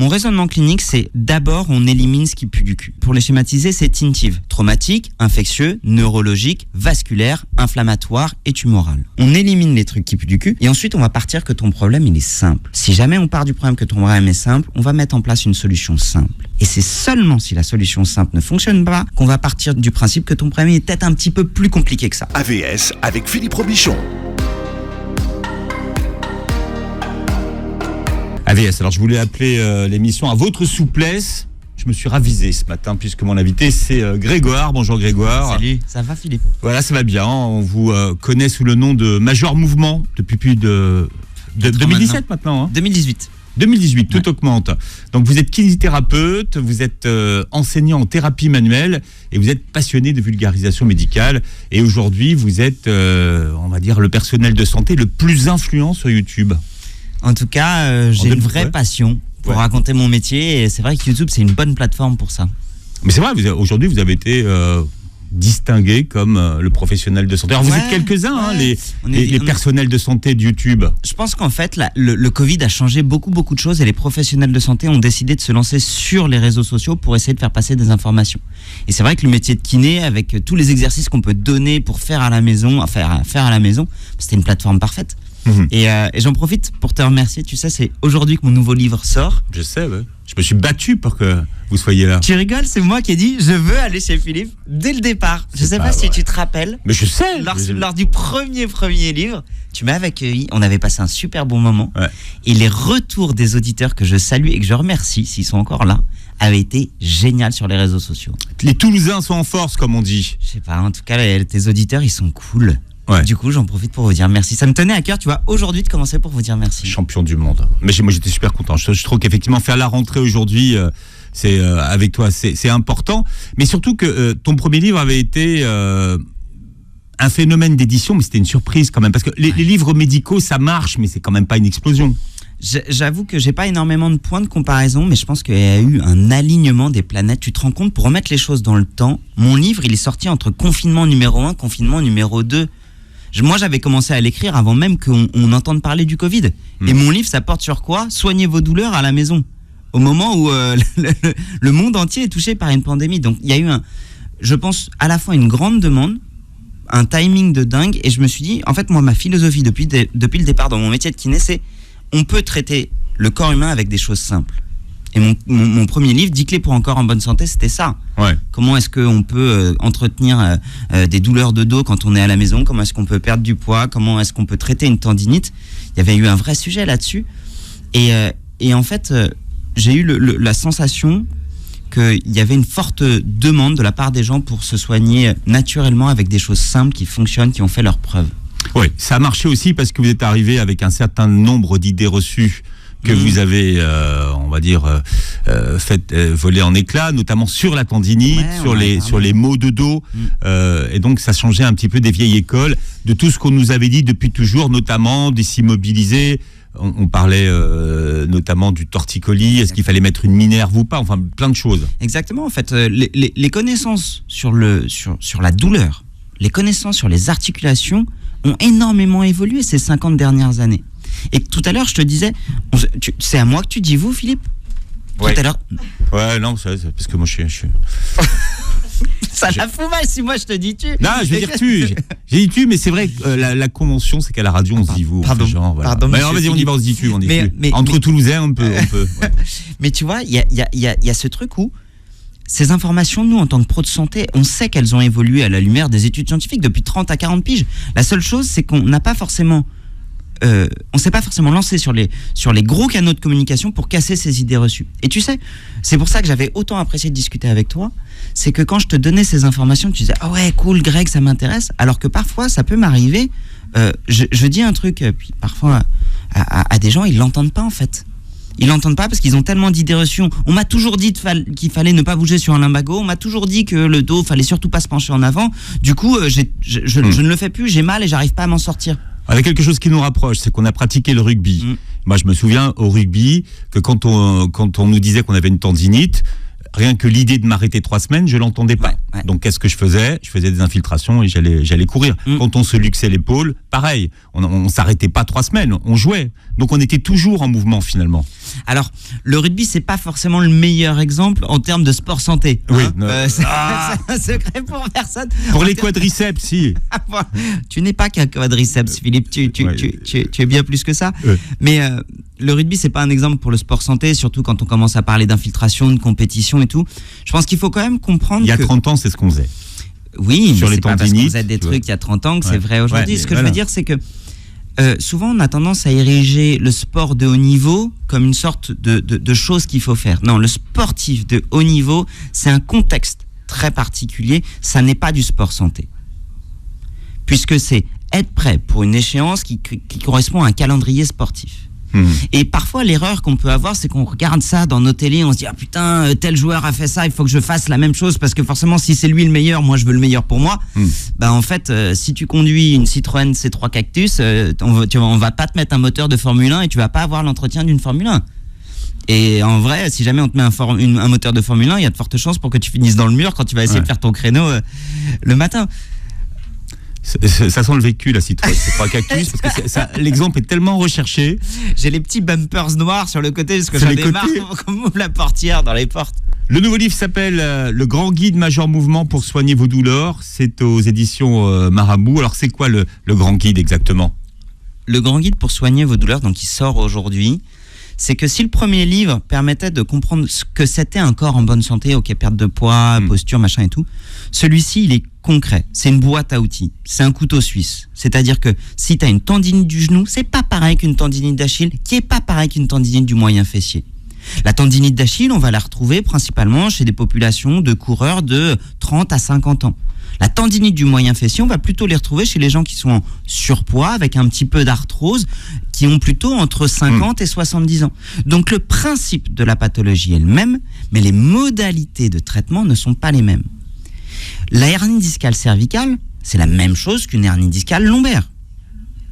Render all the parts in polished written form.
Mon raisonnement clinique, c'est d'abord, on élimine ce qui pue du cul. Pour les schématiser, c'est TINTIV. Traumatique, infectieux, neurologique, vasculaire, inflammatoire et tumoral. On élimine les trucs qui puent du cul et ensuite, on va partir que ton problème, il est simple. Si jamais on part du problème que ton problème est simple, on va mettre en place une solution simple. Et c'est seulement si la solution simple ne fonctionne pas qu'on va partir du principe que ton problème est peut-être un petit peu plus compliqué que ça. AVS avec Philippe Robichon. AVS, alors je voulais appeler l'émission à votre souplesse. Je me suis ravisé ce matin puisque mon invité c'est Grégoire. Bonjour Grégoire. Salut, ça va Philippe? Voilà, ça va bien. On vous connaît sous le nom de Major Mouvement depuis plus de 2017 maintenant. 2018, tout augmente. Donc vous êtes kinésithérapeute, vous êtes enseignant en thérapie manuelle et vous êtes passionné de vulgarisation médicale. Et aujourd'hui, vous êtes, on va dire, le personnel de santé le plus influent sur YouTube. En tout cas, j'ai une vraie passion pour raconter mon métier et c'est vrai que YouTube, c'est une bonne plateforme pour ça. Mais c'est vrai, aujourd'hui, vous avez été distingué comme le professionnel de santé. Alors vous êtes quelques-uns, les personnels de santé de YouTube. Je pense qu'en fait, le Covid a changé beaucoup de choses et les professionnels de santé ont décidé de se lancer sur les réseaux sociaux pour essayer de faire passer des informations. Et c'est vrai que le métier de kiné, avec tous les exercices qu'on peut donner pour faire à la maison, c'était une plateforme parfaite. Et j'en profite pour te remercier. Tu sais, c'est aujourd'hui que mon nouveau livre sort. Je sais, ouais. Je me suis battu pour que vous soyez là. Tu rigoles, c'est moi qui ai dit je veux aller chez Philippe dès le départ. Je sais pas si tu te rappelles. Mais je sais. Lors du premier livre, tu m'avais accueilli. On avait passé un super bon moment. Ouais. Et les retours des auditeurs que je salue et que je remercie, s'ils sont encore là, avaient été génial sur les réseaux sociaux. Les Toulousains sont en force, comme on dit. Je sais pas. En tout cas, tes auditeurs, ils sont cool. Ouais. Du coup, j'en profite pour vous dire merci. Ça me tenait à cœur, tu vois, aujourd'hui de commencer pour vous dire merci. Champion du monde. Mais moi, j'étais super content. Je trouve qu'effectivement, faire la rentrée aujourd'hui, c'est avec toi, c'est important. Mais surtout que ton premier livre avait été un phénomène d'édition, mais c'était une surprise quand même. Parce que les livres médicaux, ça marche, mais c'est quand même pas une explosion. J'avoue que j'ai pas énormément de points de comparaison, mais je pense qu'il y a eu un alignement des planètes. Tu te rends compte, pour remettre les choses dans le temps, mon livre, il est sorti entre confinement numéro 1, confinement numéro 2. Moi, j'avais commencé à l'écrire avant même qu'on entende parler du Covid. Et mon livre, ça porte sur quoi? Soignez vos douleurs à la maison. Au moment où le monde entier est touché par une pandémie. Donc, il y a eu je pense, à la fois une grande demande, un timing de dingue. Et je me suis dit, en fait, moi, ma philosophie depuis le départ dans mon métier de kiné, c'est on peut traiter le corps humain avec des choses simples. Et mon premier livre, 10 clés pour un corps en bonne santé, c'était ça. Ouais. Comment est-ce qu'on peut entretenir des douleurs de dos quand on est à la maison? Comment est-ce qu'on peut perdre du poids? Comment est-ce qu'on peut traiter une tendinite? Il y avait eu un vrai sujet là-dessus. Et en fait, j'ai eu la sensation qu'il y avait une forte demande de la part des gens pour se soigner naturellement avec des choses simples qui fonctionnent, qui ont fait leurs preuves. Oui, ça a marché aussi parce que vous êtes arrivé avec un certain nombre d'idées reçues que vous avez, on va dire, fait voler en éclats, notamment sur la tendinite, sur les maux de dos. Et donc, ça changeait un petit peu des vieilles écoles, de tout ce qu'on nous avait dit depuis toujours, notamment des s'immobiliser. On parlait notamment du torticolis, est-ce qu'il fallait mettre une minerve ou pas, enfin plein de choses. Exactement, en fait, les connaissances sur la douleur, les connaissances sur les articulations ont énormément évolué ces 50 dernières années. Et tout à l'heure, je te disais, c'est à moi que tu dis vous, Philippe? Ouais. Tout à l'heure. Ouais, non, c'est parce que moi je suis... Ça la fout mal si moi je te dis tu. Non, je vais dire tu. J'ai dit tu, mais c'est vrai que la convention, c'est qu'à la radio, on se dit vous. Pardon, pardon. Mais vas-y, on y va, on se dit tu. Entre Toulousains, on peut. Ouais. Mais tu vois, il y a ce truc où ces informations, nous, en tant que pros de santé, on sait qu'elles ont évolué à la lumière des études scientifiques depuis 30 à 40 piges. La seule chose, c'est qu'on n'a pas forcément... on s'est pas forcément lancé sur les gros canaux de communication pour casser ces idées reçues. Et tu sais, c'est pour ça que j'avais autant apprécié de discuter avec toi, c'est que quand je te donnais ces informations, tu disais « Ah ouais, cool, Greg, ça m'intéresse », alors que parfois, ça peut m'arriver, je dis un truc, puis parfois, à des gens, ils l'entendent pas en fait. Ils l'entendent pas parce qu'ils ont tellement d'idées reçues. On m'a toujours dit qu'il fallait ne pas bouger sur un lumbago, on m'a toujours dit que le dos, fallait surtout pas se pencher en avant. Du coup, je ne le fais plus, j'ai mal et j'arrive pas à m'en sortir. Avec quelque chose qui nous rapproche, c'est qu'on a pratiqué le rugby. Moi, je me souviens au rugby que quand on nous disait qu'on avait une tendinite, rien que l'idée de m'arrêter 3 semaines, je l'entendais pas. Ouais. Donc qu'est-ce que je faisais ? Je faisais des infiltrations et j'allais courir. Quand on se luxait l'épaule, pareil, on s'arrêtait pas 3 semaines, on jouait. Donc on était toujours en mouvement finalement. Alors, le rugby, c'est pas forcément le meilleur exemple en termes de sport santé. Oui. C'est un secret pour personne. Pour les quadriceps, si. Tu n'es pas qu'un quadriceps, Philippe. Tu es bien plus que ça. Mais le rugby, c'est pas un exemple pour le sport santé, surtout quand on commence à parler d'infiltration, de compétition et tout. Je pense qu'il faut quand même comprendre. Il y a 30 ans, c'est ce qu'on faisait. Oui, sur mais les c'est pas parce qu'on tendinites, faisait des trucs il y a 30 ans que c'est vrai aujourd'hui. Ce que je veux dire, c'est que souvent, on a tendance à ériger le sport de haut niveau comme une sorte de chose qu'il faut faire. Non, le sportif de haut niveau, c'est un contexte très particulier. Ça n'est pas du sport santé. Puisque c'est être prêt pour une échéance qui correspond à un calendrier sportif. Et parfois, l'erreur qu'on peut avoir, c'est qu'on regarde ça dans nos télés, on se dit « Ah putain, tel joueur a fait ça, il faut que je fasse la même chose, parce que forcément, si c'est lui le meilleur, moi je veux le meilleur pour moi. » Bah en fait, si tu conduis une Citroën C3 Cactus, on va pas te mettre un moteur de Formule 1 et tu vas pas avoir l'entretien d'une Formule 1. Et en vrai, si jamais on te met un moteur de Formule 1, il y a de fortes chances pour que tu finisses dans le mur quand tu vas essayer de faire ton créneau le matin. Ça sent le vécu, la Citroën, c'est pas Cactus, parce que l'exemple est tellement recherché. J'ai les petits bumpers noirs sur le côté, parce que j'en ai marre qu'on m'ouvre la portière dans les portes. Le nouveau livre s'appelle Le Grand Guide Majeur Mouvement pour soigner vos douleurs. C'est aux éditions Marabout. Alors, c'est quoi le Grand Guide exactement ? Le Grand Guide pour soigner vos douleurs, donc il sort aujourd'hui. C'est que si le premier livre permettait de comprendre ce que c'était un corps en bonne santé, ok, perte de poids, posture, machin et tout, celui-ci, il est concret. C'est une boîte à outils. C'est un couteau suisse. C'est-à-dire que si tu as une tendinite du genou, c'est pas pareil qu'une tendinite d'Achille, qui est pas pareil qu'une tendinite du moyen fessier. La tendinite d'Achille, on va la retrouver principalement chez des populations de coureurs de 30 à 50 ans. La tendinite du moyen fessier, on va plutôt les retrouver chez les gens qui sont en surpoids, avec un petit peu d'arthrose, qui ont plutôt entre 50 et 70 ans. Donc le principe de la pathologie est le même, mais les modalités de traitement ne sont pas les mêmes. La hernie discale cervicale, c'est la même chose qu'une hernie discale lombaire.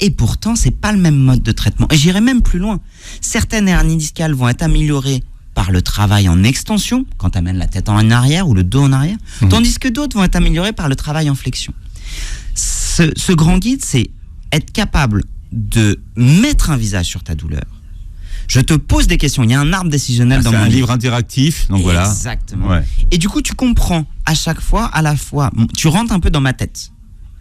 Et pourtant, c'est pas le même mode de traitement. Et j'irai même plus loin. Certaines hernies discales vont être améliorées par le travail en extension, quand tu amènes la tête en arrière ou le dos en arrière, tandis que d'autres vont être améliorées par le travail en flexion. Ce grand guide, c'est être capable de mettre un visage sur ta douleur. Je te pose des questions. Il y a un arbre décisionnel dans mon livre. C'est un livre interactif, donc voilà. Exactement. Ouais. Et du coup, tu comprends à chaque fois, à la fois, tu rentres un peu dans ma tête.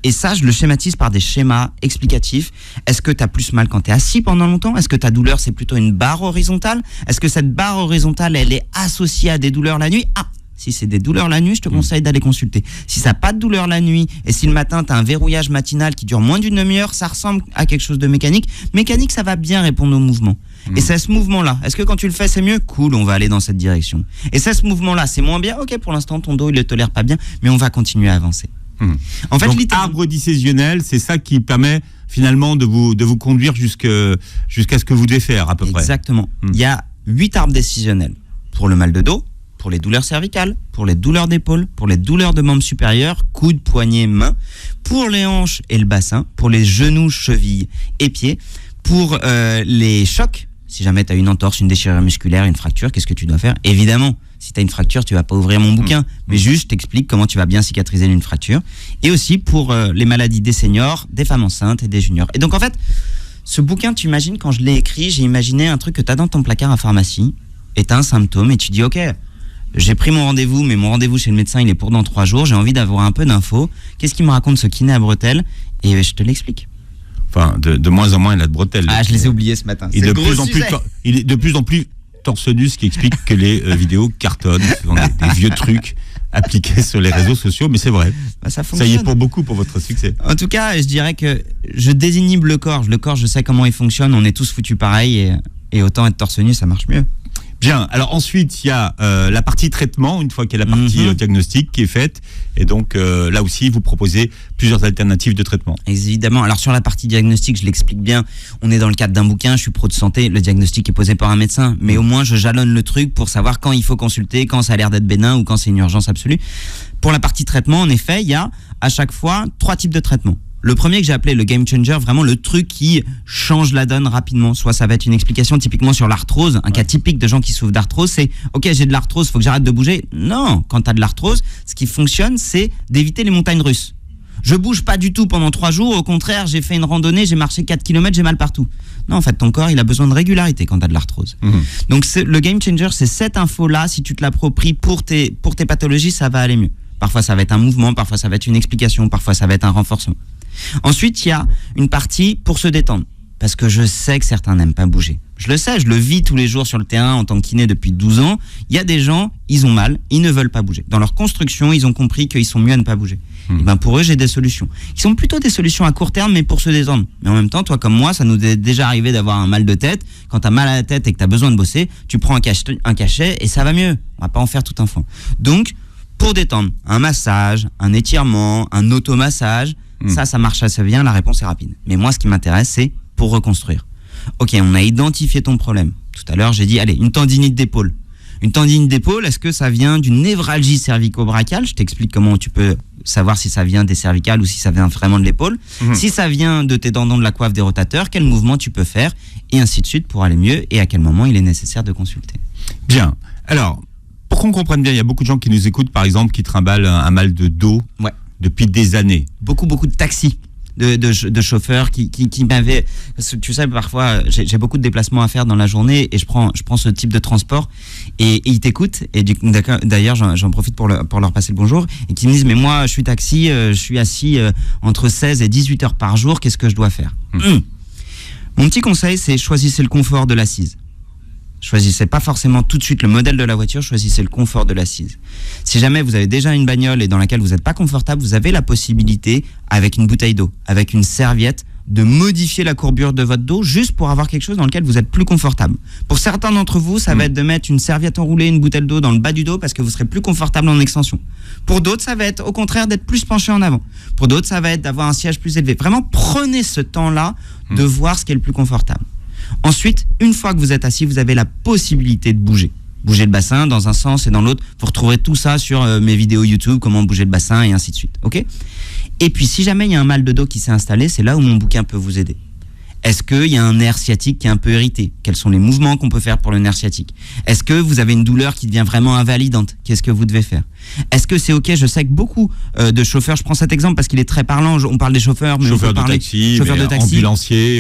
Et ça, je le schématise par des schémas explicatifs. Est-ce que tu as plus mal quand tu es assis pendant longtemps ? Est-ce que ta douleur, c'est plutôt une barre horizontale ? Est-ce que cette barre horizontale, elle est associée à des douleurs la nuit ? Ah, si c'est des douleurs la nuit, je te conseille d'aller consulter. Si ça n'a pas de douleur la nuit, et si le matin, tu as un verrouillage matinal qui dure moins d'une demi-heure, ça ressemble à quelque chose de mécanique. Mécanique, ça va bien répondre au mouvement. Et c'est ce mouvement-là. Est-ce que quand tu le fais, c'est mieux ? Cool, on va aller dans cette direction. Et c'est ce mouvement-là, c'est moins bien ? Ok, pour l'instant, ton dos, il ne le tolère pas bien, mais on va continuer à avancer. En fait, donc, arbre décisionnel, c'est ça qui permet finalement de vous conduire jusqu'à ce que vous devez faire à peu près. Exactement. Il y a 8 arbres décisionnels pour le mal de dos, pour les douleurs cervicales, pour les douleurs d'épaule, pour les douleurs de membres supérieurs, coudes, poignets, mains, pour les hanches et le bassin, pour les genoux, chevilles et pieds, pour les chocs. Si jamais tu as une entorse, une déchirure musculaire, une fracture, qu'est-ce que tu dois faire ? Évidemment, si tu as une fracture, tu vas pas ouvrir mon bouquin, mais juste je t'explique comment tu vas bien cicatriser une fracture. Et aussi pour les maladies des seniors, des femmes enceintes et des juniors. Et donc en fait, ce bouquin, tu imagines, quand je l'ai écrit, j'ai imaginé un truc que tu as dans ton placard à pharmacie, et tu as un symptôme, et tu dis ok, j'ai pris mon rendez-vous, mais mon rendez-vous chez le médecin, il est pour dans 3 jours, j'ai envie d'avoir un peu d'infos. Qu'est-ce qu'il me raconte ce kiné à bretelles ? Et je te l'explique. Enfin, de moins en moins, il a de bretelles. Ah, je les ai oubliés ce matin. Il est de plus en plus torse nu, ce qui explique que les vidéos cartonnent. Ce sont des vieux trucs appliqués sur les réseaux sociaux, mais c'est vrai. Bah, ça fonctionne. Ça y est pour beaucoup pour votre succès. En tout cas, je dirais que je désinhibe le corps. Le corps, je sais comment il fonctionne. On est tous foutus pareil et autant être torse nu, ça marche mieux. Bien, alors ensuite il y a la partie traitement, une fois qu'il y a la partie diagnostic qui est faite, et donc là aussi vous proposez plusieurs alternatives de traitement. Évidemment, alors sur la partie diagnostic, je l'explique bien, on est dans le cadre d'un bouquin, je suis pro de santé, le diagnostic est posé par un médecin, mais au moins je jalonne le truc pour savoir quand il faut consulter, quand ça a l'air d'être bénin ou quand c'est une urgence absolue. Pour la partie traitement, en effet, il y a à chaque fois 3 types de traitements. Le premier que j'ai appelé le game changer, vraiment le truc qui change la donne rapidement. Soit ça va être une explication typiquement sur l'arthrose, un cas typique de gens qui souffrent d'arthrose, c'est ok, j'ai de l'arthrose, faut que j'arrête de bouger. Non, quand tu as de l'arthrose, ce qui fonctionne, c'est d'éviter les montagnes russes. Je bouge pas du tout pendant 3 jours, au contraire, j'ai fait une randonnée, j'ai marché 4 km, j'ai mal partout. Non, en fait, ton corps, il a besoin de régularité quand tu as de l'arthrose. Donc le game changer, c'est cette info-là, si tu te l'appropries pour tes pathologies, ça va aller mieux. Parfois, ça va être un mouvement, parfois, ça va être une explication, parfois, ça va être un renforcement. Ensuite, il y a une partie pour se détendre. Parce que je sais que certains n'aiment pas bouger. Je le sais, je le vis tous les jours sur le terrain en tant que kiné depuis 12 ans. Il y a des gens, ils ont mal, ils ne veulent pas bouger. Dans leur construction, ils ont compris qu'ils sont mieux à ne pas bouger. Et ben pour eux, j'ai des solutions. Qui sont plutôt des solutions à court terme, mais pour se détendre. Mais en même temps, toi comme moi, ça nous est déjà arrivé d'avoir un mal de tête. Quand tu as mal à la tête et que tu as besoin de bosser, tu prends un cachet et ça va mieux. On va pas en faire tout un fond. Donc, pour détendre, un massage, un étirement, un automassage, ça marche assez bien, la réponse est rapide. Mais moi, ce qui m'intéresse, c'est pour reconstruire. Ok, on a identifié ton problème. Tout à l'heure, j'ai dit, allez, une tendinite d'épaule. Une tendinite d'épaule, est-ce que ça vient d'une névralgie cervico-brachiale ? Je t'explique comment tu peux savoir si ça vient des cervicales ou si ça vient vraiment de l'épaule. Si ça vient de tes tendons de la coiffe des rotateurs, quel mouvement tu peux faire ? Et ainsi de suite pour aller mieux et à quel moment il est nécessaire de consulter. Bien. Alors, pour qu'on comprenne bien, il y a beaucoup de gens qui nous écoutent, par exemple, qui trimballent un mal de dos depuis des années. Beaucoup de taxis. De chauffeurs qui m'avaient... Tu sais, parfois, j'ai beaucoup de déplacements à faire dans la journée et je prends ce type de transport et ils t'écoutent. Et d'ailleurs, j'en profite pour leur passer le bonjour et qui me disent, mais moi, je suis taxi, je suis assis entre 16 et 18 heures par jour, qu'est-ce que je dois faire ? Mon petit conseil, c'est choisissez le confort de l'assise. Choisissez pas forcément tout de suite le modèle de la voiture, choisissez le confort de l'assise. Si jamais vous avez déjà une bagnole et dans laquelle vous n'êtes pas confortable, vous avez la possibilité, avec une bouteille d'eau, avec une serviette, de modifier la courbure de votre dos juste pour avoir quelque chose dans lequel vous êtes plus confortable. Pour certains d'entre vous, ça va être de mettre une serviette enroulée, une bouteille d'eau dans le bas du dos parce que vous serez plus confortable en extension. Pour d'autres, ça va être au contraire d'être plus penché en avant. Pour d'autres, ça va être d'avoir un siège plus élevé. Vraiment, prenez ce temps-là de voir ce qui est le plus confortable. Ensuite, une fois que vous êtes assis, vous avez la possibilité de bouger. Bouger le bassin dans un sens et dans l'autre. Vous retrouverez tout ça sur mes vidéos YouTube, comment bouger le bassin et ainsi de suite. Ok ? Et puis, si jamais il y a un mal de dos qui s'est installé, c'est là où mon bouquin peut vous aider. Est-ce qu'il y a un nerf sciatique qui est un peu irrité ? Quels sont les mouvements qu'on peut faire pour le nerf sciatique ? Est-ce que vous avez une douleur qui devient vraiment invalidante ? Qu'est-ce que vous devez faire ? Est-ce que c'est ok ? Je sais que beaucoup de chauffeurs, je prends cet exemple parce qu'il est très parlant, on parle des chauffeurs, mais chauffeurs on peut parler chauffeurs de taxi,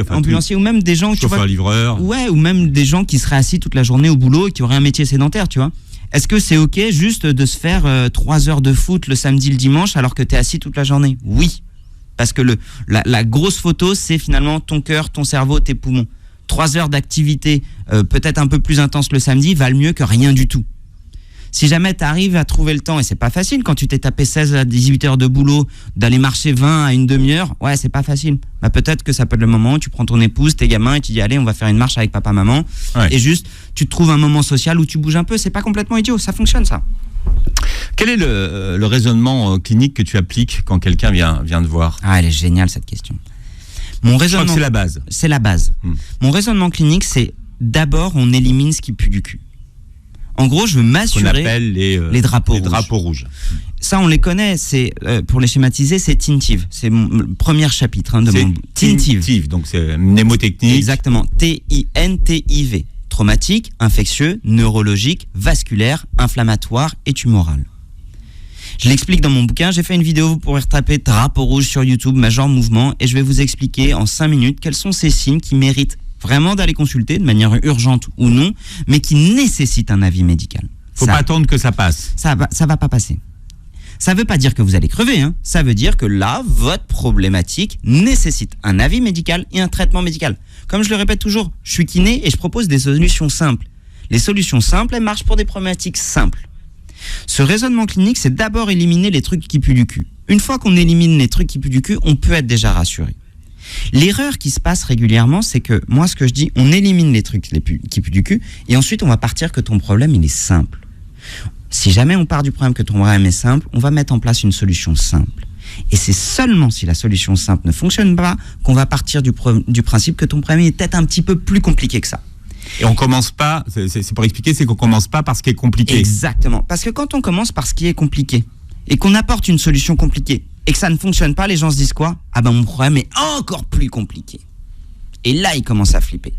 ambulanciers, ou même des gens... Chauffeurs-livreurs. Ouais, ou même des gens qui seraient assis toute la journée au boulot et qui auraient un métier sédentaire, tu vois. Est-ce que c'est ok juste de se faire 3 heures de foot le samedi, le dimanche alors que tu es assis toute la journée ? Oui. Parce que la grosse photo, c'est finalement ton cœur, ton cerveau, tes poumons. 3 heures d'activité, peut-être un peu plus intense le samedi, valent mieux que rien du tout. Si jamais tu arrives à trouver le temps, et c'est pas facile quand tu t'es tapé 16 à 18 heures de boulot, d'aller marcher 20 à une demi-heure, ouais, c'est pas facile. Bah, peut-être que ça peut être le moment où tu prends ton épouse, tes gamins, et tu dis, allez, on va faire une marche avec papa, maman. Ouais. Et juste, tu te trouves un moment social où tu bouges un peu, c'est pas complètement idiot, ça fonctionne ça. Quel est le raisonnement clinique que tu appliques quand quelqu'un vient te voir ? Ah, elle est géniale cette question. Je crois que c'est la base. C'est la base. Mon raisonnement clinique, c'est d'abord on élimine ce qui pue du cul. En gros, je veux m'assurer. Qu'on appelle les drapeaux rouges. Ça, on les connaît. C'est pour les schématiser, c'est Tintive. C'est le premier chapitre de mon Tintive. Donc c'est mnémotechnique. Exactement. Tintiv. Traumatique, infectieux, neurologique, vasculaire, inflammatoire et tumoral. Je l'explique dans mon bouquin, j'ai fait une vidéo, vous pourrez retaper drapeau rouge sur YouTube, Major Mouvement, et je vais vous expliquer en 5 minutes quels sont ces signes qui méritent vraiment d'aller consulter de manière urgente ou non, mais qui nécessitent un avis médical. Faut pas attendre que ça passe. Ça va pas passer. Ça veut pas dire que vous allez crever, hein. Ça veut dire que là, votre problématique nécessite un avis médical et un traitement médical. Comme je le répète toujours, je suis kiné et je propose des solutions simples. Les solutions simples, elles marchent pour des problématiques simples. Ce raisonnement clinique, c'est d'abord éliminer les trucs qui puent du cul. Une fois qu'on élimine les trucs qui puent du cul, on peut être déjà rassuré. L'erreur qui se passe régulièrement, c'est que moi, ce que je dis, on élimine les trucs qui puent du cul et ensuite, on va partir que ton problème, il est simple. Si jamais on part du problème que ton problème est simple, on va mettre en place une solution simple. Et c'est seulement si la solution simple ne fonctionne pas qu'on va partir du principe que ton problème est peut-être un petit peu plus compliqué que ça. Et on commence pas, c'est pour expliquer, c'est qu'on commence pas par ce qui est compliqué. Exactement. Parce que quand on commence par ce qui est compliqué et qu'on apporte une solution compliquée et que ça ne fonctionne pas, les gens se disent quoi ? Ah ben mon problème est encore plus compliqué. Et là, ils commencent à flipper.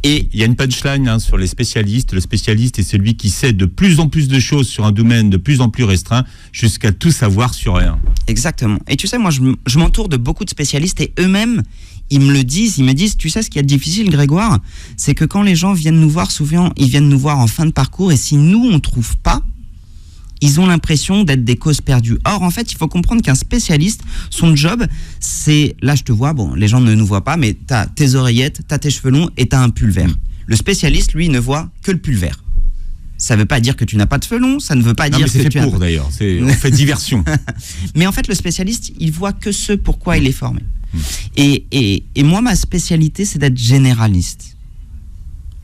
Et il y a une punchline sur les spécialistes. Le spécialiste est celui qui sait de plus en plus de choses sur un domaine de plus en plus restreint, jusqu'à tout savoir sur rien. Exactement. Et tu sais, moi, je m'entoure de beaucoup de spécialistes et eux-mêmes, ils me disent, tu sais, ce qui est difficile, Grégoire, c'est que quand les gens viennent nous voir, souvent, ils viennent nous voir en fin de parcours et si nous, on ne trouve pas, ils ont l'impression d'être des causes perdues. Or, en fait, il faut comprendre qu'un spécialiste, son job, c'est... Là, je te vois, bon, les gens ne nous voient pas, mais t'as tes oreillettes, t'as tes cheveux longs et t'as un pull vert. Le spécialiste, lui, ne voit que le pull vert. Ça ne veut pas dire que tu n'as pas de cheveux longs, ça ne veut pas dire que tu as... c'est fait pour, d'ailleurs. On fait diversion. Mais en fait, le spécialiste, il voit que ce pourquoi il est formé. Et moi, ma spécialité, c'est d'être généraliste.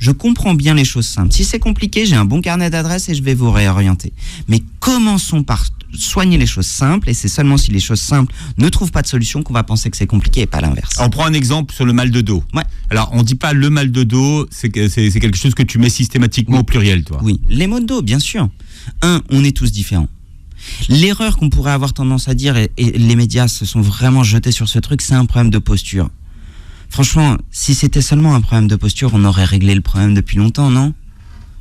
Je comprends bien les choses simples. Si c'est compliqué, j'ai un bon carnet d'adresses et je vais vous réorienter. Mais commençons par soigner les choses simples, et c'est seulement si les choses simples ne trouvent pas de solution qu'on va penser que c'est compliqué et pas l'inverse. On prend un exemple sur le mal de dos. Ouais. Alors, on ne dit pas le mal de dos, c'est quelque chose que tu mets systématiquement au pluriel, toi. Oui, les maux de dos, bien sûr. On est tous différents. L'erreur qu'on pourrait avoir tendance à dire, et les médias se sont vraiment jetés sur ce truc, c'est un problème de posture. Franchement, si c'était seulement un problème de posture, on aurait réglé le problème depuis longtemps, non ?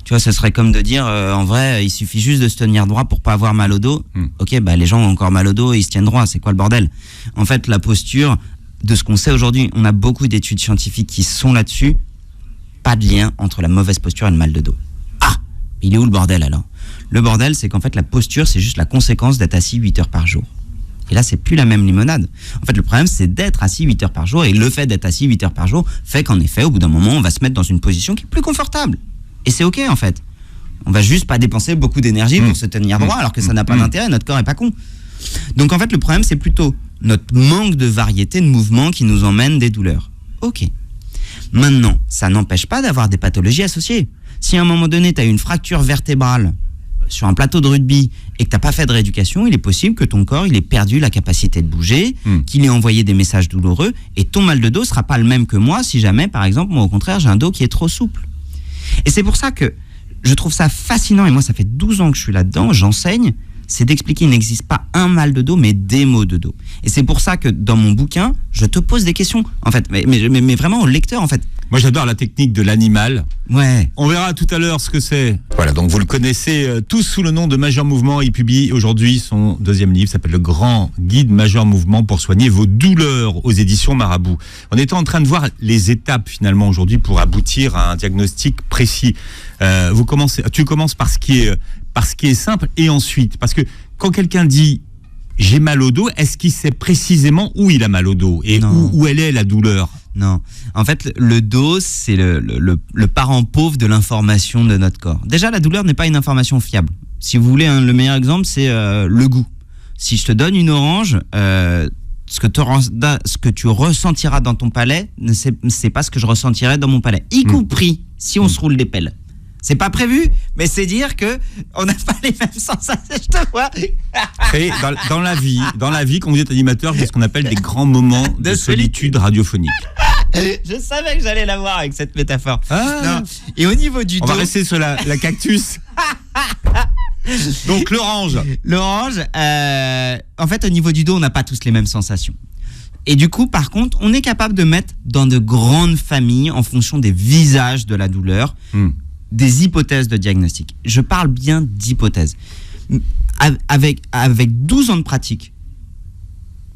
Tu vois, ce serait comme de dire, en vrai, il suffit juste de se tenir droit pour pas avoir mal au dos. Ok, bah les gens ont encore mal au dos et ils se tiennent droit, c'est quoi le bordel ? En fait, la posture, de ce qu'on sait aujourd'hui, on a beaucoup d'études scientifiques qui sont là-dessus, pas de lien entre la mauvaise posture et le mal de dos. Ah, il est où le bordel alors ? Le bordel, c'est qu'en fait, la posture, c'est juste la conséquence d'être assis 8 heures par jour. Et là, c'est plus la même limonade. En fait, le problème, c'est d'être assis 8 heures par jour. Et le fait d'être assis 8 heures par jour fait qu'en effet, au bout d'un moment, on va se mettre dans une position qui est plus confortable. Et c'est OK, en fait. On va juste pas dépenser beaucoup d'énergie pour se tenir droit, alors que ça n'a pas d'intérêt. Notre corps est pas con. Donc, en fait, le problème, c'est plutôt notre manque de variété de mouvements qui nous emmène des douleurs. OK. Maintenant, ça n'empêche pas d'avoir des pathologies associées. Si à un moment donné, tu as une fracture vertébrale sur un plateau de rugby et que tu n'as pas fait de rééducation, il est possible que ton corps il ait perdu la capacité de bouger, qu'il ait envoyé des messages douloureux, et ton mal de dos ne sera pas le même que moi si jamais, par exemple, moi au contraire, j'ai un dos qui est trop souple. Et c'est pour ça que je trouve ça fascinant, et moi ça fait 12 ans que je suis là-dedans, j'enseigne, c'est d'expliquer qu'il n'existe pas un mal de dos, mais des maux de dos. Et c'est pour ça que dans mon bouquin, je te pose des questions, en fait, mais vraiment au lecteur, en fait. Moi, j'adore la technique de l'animal. Ouais. On verra tout à l'heure ce que c'est. Voilà, donc vous le connaissez tous sous le nom de Majeur Mouvement. Il publie aujourd'hui son deuxième livre, s'appelle Le Grand Guide Majeur Mouvement pour soigner vos douleurs, aux éditions Marabout. On était en train de voir les étapes finalement aujourd'hui pour aboutir à un diagnostic précis. Tu commences par ce qui est simple, et ensuite, parce que quand quelqu'un dit j'ai mal au dos, est-ce qu'il sait précisément où il a mal au dos et où elle est la douleur ? Non. En fait, le dos, c'est le parent pauvre de l'information de notre corps. Déjà, la douleur n'est pas une information fiable. Si vous voulez, le meilleur exemple, c'est le goût. Si je te donne une orange, ce que tu ressentiras dans ton palais, c'est pas ce que je ressentirai dans mon palais. Y compris si on se roule des pelles. C'est pas prévu, mais c'est dire que on n'a pas les mêmes sensations. Je te vois. Et dans la vie, quand vous êtes animateur, il y a ce qu'on appelle des grands moments de solitude radiophonique. Je savais que j'allais l'avoir avec cette métaphore. Ah. Non. Et au niveau du dos, on va rester sur la cactus. Donc l'orange. En fait, au niveau du dos, on n'a pas tous les mêmes sensations. Et du coup, par contre, on est capable de mettre dans de grandes familles, en fonction des visages de la douleur, des hypothèses de diagnostic. Je parle bien d'hypothèses. Avec 12 ans de pratique,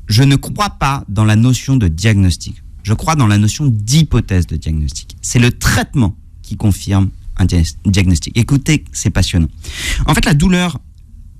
je ne crois pas dans la notion de diagnostic. Je crois dans la notion d'hypothèse de diagnostic. C'est le traitement qui confirme un diagnostic. Écoutez, c'est passionnant. En fait, la douleur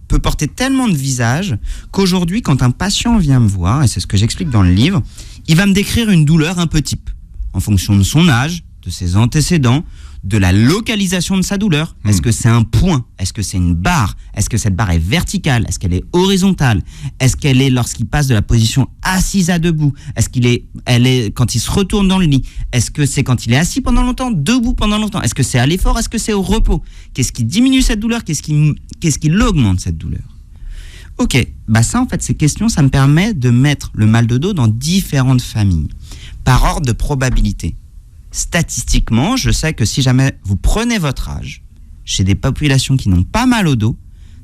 peut porter tellement de visages qu'aujourd'hui, quand un patient vient me voir, et c'est ce que j'explique dans le livre, il va me décrire une douleur un peu type, en fonction de son âge, de ses antécédents, de la localisation de sa douleur. Est-ce que c'est un point ? Est-ce que c'est une barre ? Est-ce que cette barre est verticale ? Est-ce qu'elle est horizontale ? Est-ce qu'elle est lorsqu'il passe de la position assise à debout ? Est-ce elle est quand il se retourne dans le lit ? Est-ce que c'est quand il est assis pendant longtemps, debout pendant longtemps ? Est-ce que c'est à l'effort ? Est-ce que c'est au repos ? Qu'est-ce qui diminue cette douleur ? Qu'est-ce qui l'augmente cette douleur ? Ok, bah ça en fait, ces questions, ça me permet de mettre le mal de dos dans différentes familles, par ordre de probabilité. Statistiquement, je sais que si jamais vous prenez votre âge, chez des populations qui n'ont pas mal au dos,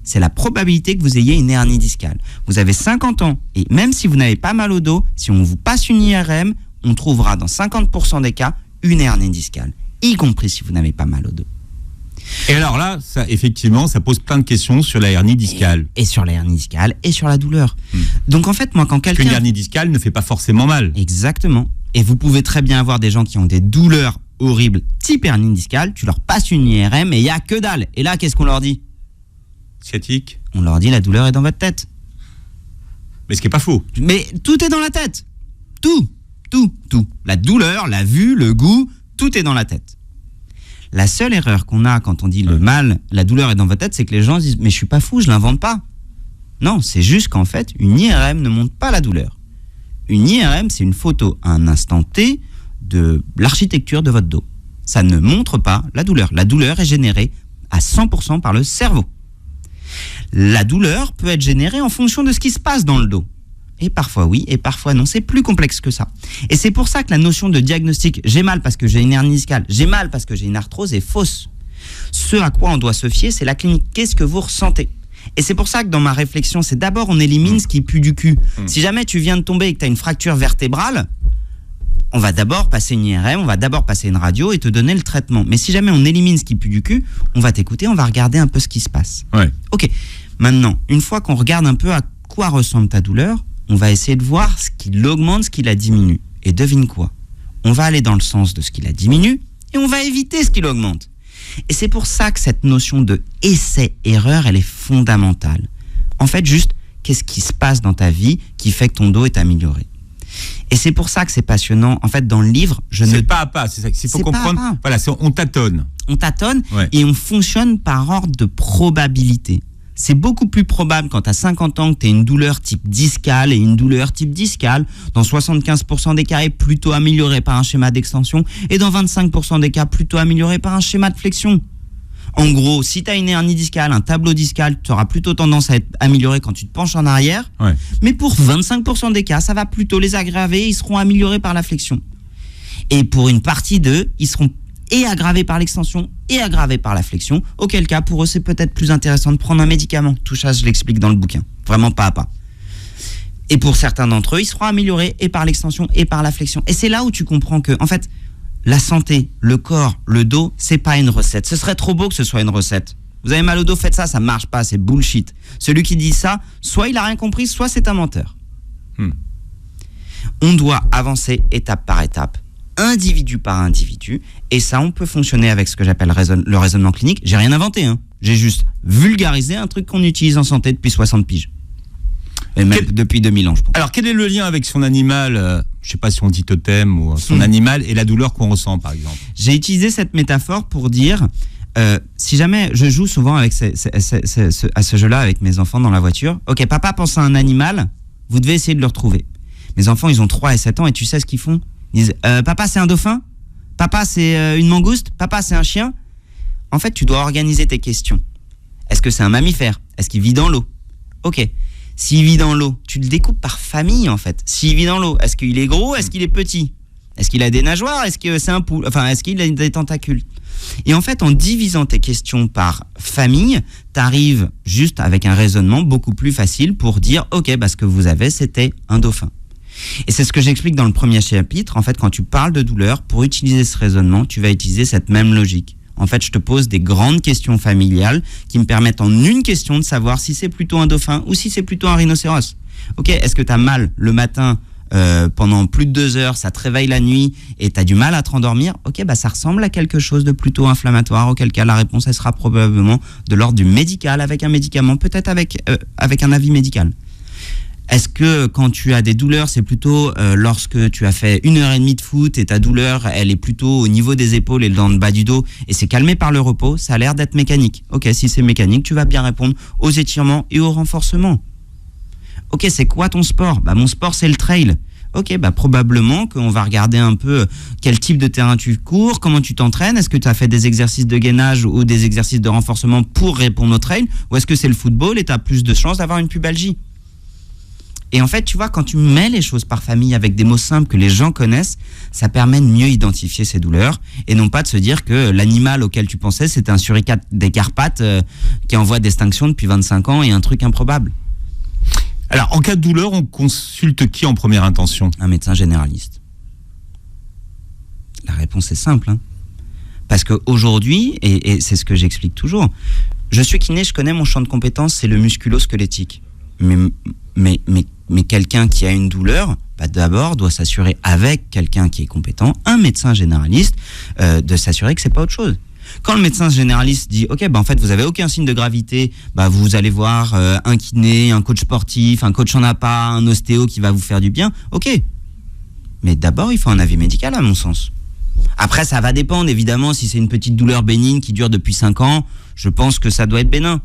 c'est la probabilité que vous ayez une hernie discale. Vous avez 50 ans et même si vous n'avez pas mal au dos, si on vous passe une IRM, on trouvera dans 50% des cas une hernie discale, y compris si vous n'avez pas mal au dos. Et alors là, ça, effectivement, ça pose plein de questions sur la hernie discale. Et sur la hernie discale et sur la douleur. Donc en fait, moi, quand quelqu'un... Une hernie discale ne fait pas forcément mal. Exactement. Et vous pouvez très bien avoir des gens qui ont des douleurs horribles, type hernie discale, tu leur passes une IRM et il n'y a que dalle. Et là, qu'est-ce qu'on leur dit ? Sciatique. On leur dit la douleur est dans votre tête. Mais ce qui n'est pas faux. Mais tout est dans la tête. Tout. La douleur, la vue, le goût, tout est dans la tête. La seule erreur qu'on a quand on dit le mal, la douleur est dans votre tête, c'est que les gens disent « mais je suis pas fou, je l'invente pas ». Non, c'est juste qu'en fait, une IRM ne montre pas la douleur. Une IRM, c'est une photo à un instant T de l'architecture de votre dos. Ça ne montre pas la douleur. La douleur est générée à 100% par le cerveau. La douleur peut être générée en fonction de ce qui se passe dans le dos. Et parfois oui, et parfois non. C'est plus complexe que ça. Et c'est pour ça que la notion de diagnostic « j'ai mal parce que j'ai une hernie discale, j'ai mal parce que j'ai une arthrose » est fausse. Ce à quoi on doit se fier, c'est la clinique. Qu'est-ce que vous ressentez ? Et c'est pour ça que dans ma réflexion, c'est d'abord on élimine ce qui pue du cul. Si jamais tu viens de tomber et que tu as une fracture vertébrale, on va d'abord passer une IRM, on va d'abord passer une radio et te donner le traitement. Mais si jamais on élimine ce qui pue du cul, on va t'écouter, on va regarder un peu ce qui se passe. Ouais. Ok, maintenant, une fois qu'on regarde un peu à quoi ressemble ta douleur, on va essayer de voir ce qui l'augmente, ce qui la diminue. Et devine quoi ? On va aller dans le sens de ce qui la diminue et on va éviter ce qui l'augmente. Et c'est pour ça que cette notion de essai-erreur, elle est fondamentale. En fait, juste, qu'est-ce qui se passe dans ta vie qui fait que ton dos est amélioré ? Et c'est pour ça que c'est passionnant. En fait, dans le livre, c'est pas à pas, c'est ça qu'il faut comprendre. Voilà, on tâtonne. On tâtonne ouais. Et on fonctionne par ordre de probabilité. C'est beaucoup plus probable quand tu as 50 ans que tu aies une douleur type discale et une douleur type discale, dans 75% des cas, est plutôt améliorée par un schéma d'extension et dans 25% des cas, plutôt améliorée par un schéma de flexion. En gros, si tu as une hernie discale, un tableau discal, tu auras plutôt tendance à être amélioré quand tu te penches en arrière. Ouais. Mais pour 25% des cas, ça va plutôt les aggraver, ils seront améliorés par la flexion. Et pour une partie d'eux, ils seront et aggravés par l'extension et aggravés par la flexion, auquel cas pour eux c'est peut-être plus intéressant de prendre un médicament. Tout ça je l'explique dans le bouquin, vraiment pas à pas. Et pour certains d'entre eux, ils seront améliorés et par l'extension et par la flexion. Et c'est là où tu comprends que, en fait, la santé, le corps, le dos, c'est pas une recette. Ce serait trop beau que ce soit une recette. Vous avez mal au dos, faites ça, ça marche pas, c'est bullshit. Celui qui dit ça, soit il a rien compris, soit c'est un menteur. On doit avancer étape par étape, individu par individu, et ça on peut fonctionner avec ce que j'appelle le raisonnement clinique. J'ai rien inventé, hein. J'ai juste vulgarisé un truc qu'on utilise en santé depuis 60 piges. Et même depuis 2000 ans, je pense. Alors, quel est le lien avec son animal, je sais pas si on dit totem ou son animal, et la douleur qu'on ressent, par exemple ? J'ai utilisé cette métaphore pour dire, si jamais je joue souvent avec à ce jeu-là avec mes enfants dans la voiture, ok, papa pense à un animal, vous devez essayer de le retrouver. Mes enfants, ils ont 3 et 7 ans, et tu sais ce qu'ils font ? Ils disent, papa, c'est un dauphin ? Papa, c'est une mangouste ? Papa, c'est un chien ? En fait, tu dois organiser tes questions. Est-ce que c'est un mammifère ? Est-ce qu'il vit dans l'eau ? Ok. S'il vit dans l'eau, tu le découpes par famille, en fait. S'il vit dans l'eau, est-ce qu'il est gros ? Est-ce qu'il est petit ? Est-ce qu'il a des nageoires ? Est-ce que c'est un poule ? Enfin, est-ce qu'il a des tentacules ? Et en fait, en divisant tes questions par famille, t'arrives juste avec un raisonnement beaucoup plus facile pour dire, ok, ce que vous avez, c'était un dauphin. Et c'est ce que j'explique dans le premier chapitre. En fait, quand tu parles de douleur, pour utiliser ce raisonnement, tu vas utiliser cette même logique. En fait, je te pose des grandes questions familiales qui me permettent en une question de savoir si c'est plutôt un dauphin ou si c'est plutôt un rhinocéros. Ok, est-ce que tu as mal le matin pendant plus de 2 heures, ça te réveille la nuit et tu as du mal à te rendormir ? Ok, ça ressemble à quelque chose de plutôt inflammatoire, auquel cas la réponse, elle sera probablement de l'ordre du médical avec un médicament, peut-être avec un avis médical. Est-ce que quand tu as des douleurs, c'est plutôt lorsque tu as fait 1h30 de foot et ta douleur, elle est plutôt au niveau des épaules et dans le bas du dos et c'est calmé par le repos, ça a l'air d'être mécanique. Ok, si c'est mécanique, tu vas bien répondre aux étirements et au renforcement. Ok, c'est quoi ton sport ? Mon sport, c'est le trail. Ok, probablement qu'on va regarder un peu quel type de terrain tu cours, comment tu t'entraînes, est-ce que tu as fait des exercices de gainage ou des exercices de renforcement pour répondre au trail, ou est-ce que c'est le football et tu as plus de chances d'avoir une pubalgie ? Et en fait, tu vois, quand tu mets les choses par famille avec des mots simples que les gens connaissent, ça permet de mieux identifier ces douleurs et non pas de se dire que l'animal auquel tu pensais, c'était un suricate des Carpates qui envoie d'extinction depuis 25 ans et un truc improbable. Alors, en cas de douleur, on consulte qui en première intention ? Un médecin généraliste. La réponse est simple, hein. Parce qu'aujourd'hui, et c'est ce que j'explique toujours, je suis kiné, je connais mon champ de compétences, c'est le musculo-squelettique. Mais quelqu'un qui a une douleur, d'abord doit s'assurer avec quelqu'un qui est compétent, un médecin généraliste, de s'assurer que c'est pas autre chose. Quand le médecin généraliste dit ok, en fait vous avez aucun signe de gravité, vous allez voir un kiné, un coach sportif, un coach en APA, un ostéo qui va vous faire du bien, ok. Mais d'abord il faut un avis médical à mon sens. Après ça va dépendre évidemment, si c'est une petite douleur bénigne qui dure depuis 5 ans, je pense que ça doit être bénin.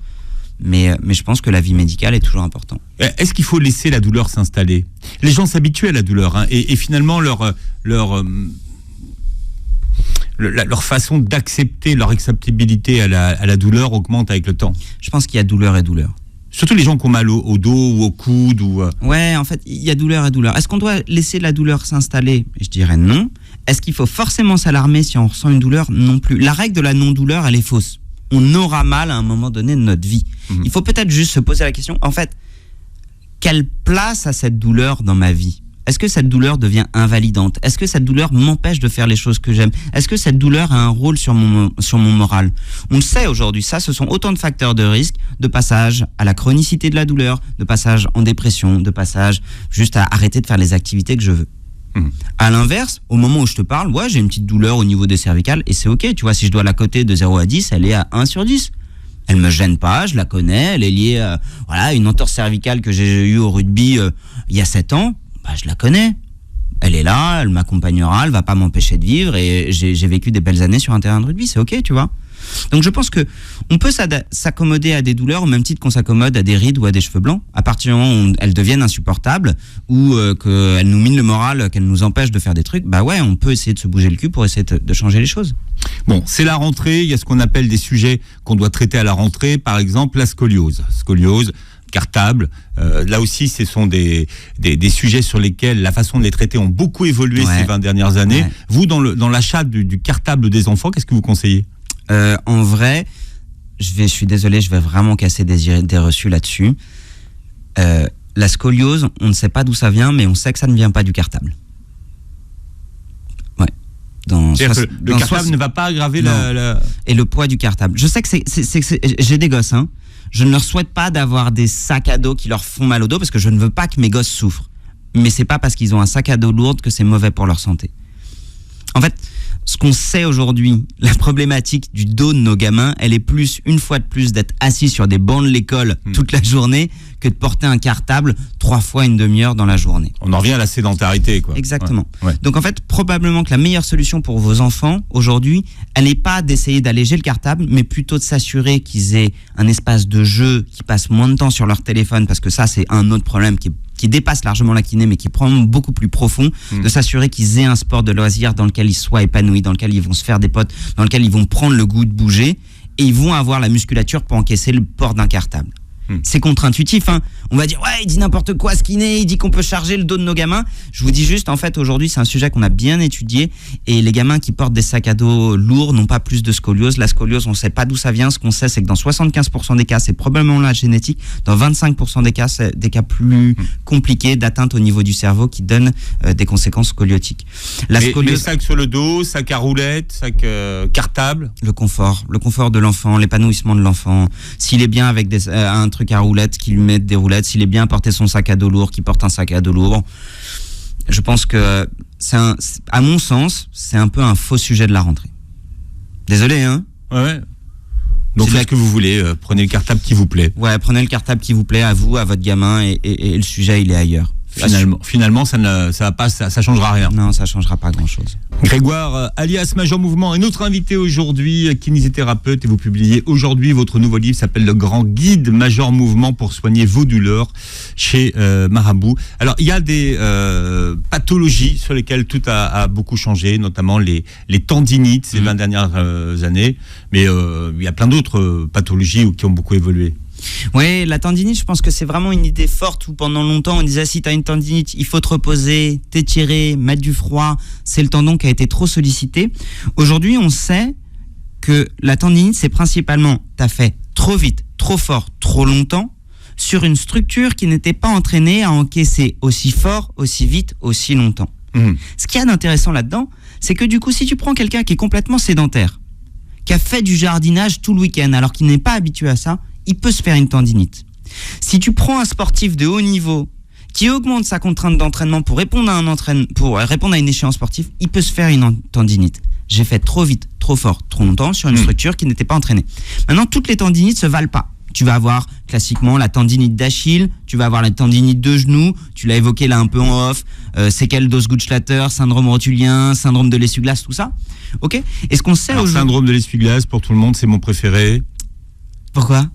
Mais je pense que l'avis médical est toujours important. Est-ce qu'il faut laisser la douleur s'installer ? Les gens s'habituent à la douleur, hein, et finalement leur façon d'accepter, leur acceptabilité à la douleur augmente avec le temps. Je pense qu'il y a douleur et douleur. Surtout les gens qui ont mal au dos ou au coude. Ouais, en fait, il y a douleur et douleur. Est-ce qu'on doit laisser la douleur s'installer ? Je dirais non. Est-ce qu'il faut forcément s'alarmer si on ressent une douleur ? Non plus. La règle de la non-douleur, elle est fausse. On aura mal à un moment donné de notre vie. Il faut peut-être juste se poser la question, en fait, quelle place a cette douleur dans ma vie ? Est-ce que cette douleur devient invalidante ? Est-ce que cette douleur m'empêche de faire les choses que j'aime ? Est-ce que cette douleur a un rôle sur mon moral ? On le sait aujourd'hui, ça, ce sont autant de facteurs de risque, de passage à la chronicité de la douleur, de passage en dépression, de passage juste à arrêter de faire les activités que je veux. À l'inverse, au moment où je te parle, j'ai une petite douleur au niveau des cervicales et c'est ok, tu vois, si je dois la coter de 0 à 10, elle est à 1 sur 10. Elle me gêne pas, je la connais, elle est liée à une entorse cervicale que j'ai eue au rugby il y a 7 ans, je la connais. Elle est là, elle m'accompagnera, elle va pas m'empêcher de vivre et j'ai vécu des belles années sur un terrain de rugby, c'est ok, tu vois. Donc je pense que on peut s'accommoder à des douleurs au même titre qu'on s'accommode à des rides ou à des cheveux blancs. À partir du moment où elles deviennent insupportables ou qu'elles nous minent le moral, qu'elles nous empêchent de faire des trucs, on peut essayer de se bouger le cul pour essayer de changer les choses. Bon, c'est la rentrée, il y a ce qu'on appelle des sujets qu'on doit traiter à la rentrée, par exemple la scoliose. Cartable, là aussi ce sont des sujets sur lesquels la façon de les traiter ont beaucoup évolué ces 20 dernières années. Vous, dans l'achat du cartable des enfants, qu'est-ce que vous conseillez ? En vrai, je suis désolé, je vais vraiment casser des idées reçues là-dessus. La scoliose, on ne sait pas d'où ça vient, mais on sait que ça ne vient pas du cartable. Ouais. Le cartable ne va pas aggraver Et le poids du cartable. Je sais que j'ai des gosses, hein. Je ne leur souhaite pas d'avoir des sacs à dos qui leur font mal au dos parce que je ne veux pas que mes gosses souffrent. Mais c'est pas parce qu'ils ont un sac à dos lourd que c'est mauvais pour leur santé. En fait, ce qu'on sait aujourd'hui, la problématique du dos de nos gamins, elle est plus, une fois de plus, d'être assis sur des bancs de l'école toute la journée que de porter un cartable 3 fois une demi-heure dans la journée. On en revient à la sédentarité, quoi. Exactement. Ouais. Donc en fait, probablement que la meilleure solution pour vos enfants, aujourd'hui, elle n'est pas d'essayer d'alléger le cartable, mais plutôt de s'assurer qu'ils aient un espace de jeu, qu'ils passent moins de temps sur leur téléphone, parce que ça, c'est un autre problème qui dépasse largement la kiné, mais qui prend beaucoup plus profond, de s'assurer qu'ils aient un sport de loisir dans lequel ils soient épanouis, dans lequel ils vont se faire des potes, dans lequel ils vont prendre le goût de bouger, et ils vont avoir la musculature pour encaisser le port d'un cartable. C'est contre-intuitif, hein. On va dire, il dit n'importe quoi ce kiné, il dit qu'on peut charger le dos de nos gamins. Je vous dis juste, en fait, aujourd'hui, c'est un sujet qu'on a bien étudié, et les gamins qui portent des sacs à dos lourds n'ont pas plus de scoliose. La scoliose, on ne sait pas d'où ça vient. Ce qu'on sait, c'est que dans 75% des cas, c'est probablement la génétique. Dans 25% des cas, c'est des cas plus compliqués d'atteinte au niveau du cerveau qui donnent des conséquences scoliotiques. Les sacs sur le dos, sacs à roulettes, sacs cartables. Le confort de l'enfant, l'épanouissement de l'enfant. S'il est bien avec un truc à roulettes, qu'il lui mette des roulettes. S'il est bien à porter son sac à dos lourd, qu'il porte un sac à dos lourd. Je pense que à mon sens, c'est un peu un faux sujet de la rentrée. Désolé, hein. Ouais. Donc faites ce que vous voulez, prenez le cartable qui vous plaît. Ouais, prenez le cartable qui vous plaît, à vous, à votre gamin, et le sujet, il est ailleurs. Finalement, ça changera rien. Non, ça changera pas grand-chose. Grégoire, alias Major Mouvement, est notre invité aujourd'hui, kinésithérapeute, et vous publiez aujourd'hui votre nouveau livre, s'appelle Le Grand Guide Major Mouvement pour soigner vos douleurs chez Marabout. Alors, il y a des pathologies sur lesquelles tout a beaucoup changé, notamment les tendinites ces 20 dernières années, mais il y a plein d'autres pathologies qui ont beaucoup évolué. Oui, la tendinite, je pense que c'est vraiment une idée forte où pendant longtemps on disait si tu as une tendinite, il faut te reposer, t'étirer, mettre du froid. C'est le tendon qui a été trop sollicité. Aujourd'hui, on sait que la tendinite, c'est principalement tu as fait trop vite, trop fort, trop longtemps sur une structure qui n'était pas entraînée à encaisser aussi fort, aussi vite, aussi longtemps. Ce qu'il y a d'intéressant là-dedans, c'est que du coup, si tu prends quelqu'un qui est complètement sédentaire, qui a fait du jardinage tout le week-end alors qu'il n'est pas habitué à ça, il peut se faire une tendinite. Si tu prends un sportif de haut niveau qui augmente sa contrainte d'entraînement pour répondre à une échéance sportive, il peut se faire une tendinite. J'ai fait trop vite, trop fort, trop longtemps sur une structure qui n'était pas entraînée. Maintenant, toutes les tendinites se valent pas. Tu vas avoir classiquement la tendinite d'Achille, tu vas avoir la tendinite de genou, tu l'as évoqué là un peu en off, séquelles d'Osgood-Schlatter, syndrome rotulien, syndrome de l'essuie-glace, tout ça. Ok ? Et ce qu'on sait aujourd'hui... Syndrome de l'essuie-glace, pour tout le monde, c'est mon préféré. Pourquoi ?